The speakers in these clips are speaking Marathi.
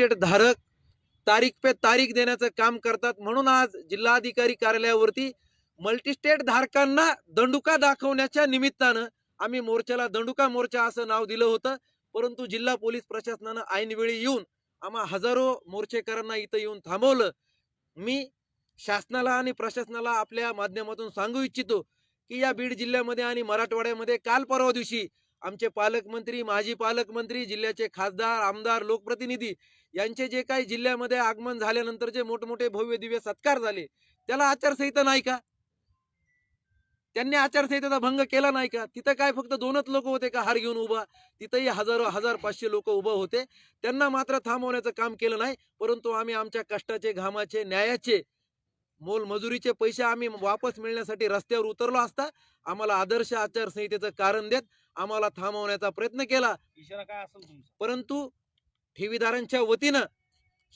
मल्टीस्टेट धारक तारीख पे तारीख देण्याचं काम करतात. म्हणून आज जिल्हाधिकारी कार्यालयावरती मल्टीस्टेट धारकांना दंडुका दाखवण्याच्या निमित्तानं आम्ही मोर्चाला दंडुका मोर्चा असं नाव दिलं होतं. परंतु जिल्हा पोलीस प्रशासनानं ऐनवेळी येऊन आम्हा हजारो मोर्चेकरांना इथं येऊन थांबवलं. मी शासनाला आणि प्रशासनाला आपल्या माध्यमातून सांगू इच्छितो की या बीड जिल्ह्यामध्ये आणि मराठवाड्यामध्ये काल परवा दिवशी आमचे पालकमंत्री, माजी पालकमंत्री, जिल्ह्याचे खासदार, आमदार, लोकप्रतिनिधी यांचे जे काही जिल्ह्यामध्ये आगमन झाल्यानंतर जे मोठमोठे भव्य दिव्य सत्कार झाले, त्याला आचारसंहिता नाही का? त्यांनी आचारसंहितेचा भंग केला नाही का? तिथं काय फक्त 2च लोक होते का हार घेऊन उभा? तिथंही हजारो 1500 लोक उभं होते. त्यांना मात्र थांबवण्याचं काम केलं नाही. परंतु आम्ही आमच्या कष्टाचे, घामाचे, न्यायाचे, मोलमजुरीचे पैसे आम्ही वापस मिळण्यासाठी रस्त्यावर उतरलो असता आम्हाला आदर्श आचारसंहितेचं कारण देत आम्हाला थांबवण्याचा प्रयत्न केला. इशारा काय असेल तुमचा? परंतु ठेवीदारांच्या वतीनं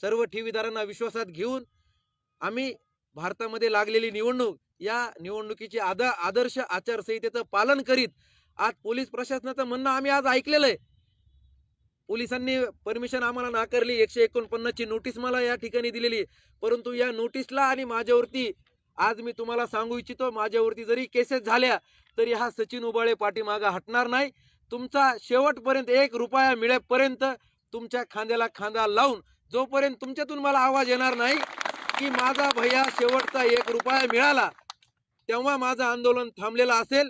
सर्व ठेवीदारांना विश्वासात घेऊन आम्ही भारतामध्ये लागलेली निवडणूक, या निवडणुकीची आदर्श आचारसंहितेचं पालन करीत आज पोलीस प्रशासनाचं म्हणणं आम्ही आज ऐकलेलं आहे. पोलिसांनी परमिशन आम्हाला नाकारली. 149 ची नोटीस मला या ठिकाणी दिलेली. परंतु या नोटीसला आणि माझ्यावरती आज मी तुम्हाला सांगू इच्छितो, माझ्यावरती जरी केसेस झाल्या तरी हा सचिन उबाळे पाठीमागं हटणार नाही. तुमचा शेवटपर्यंत 1 रुपया मिळेपर्यंत तुमच्या खांद्याला खांदा लावून, जोपर्यंत तुमच्यातून मला आवाज येणार नाही की माझा भैया शेवटचा 1 रुपया मिळाला, तेव्हा माझं आंदोलन थांबलेलं असेल.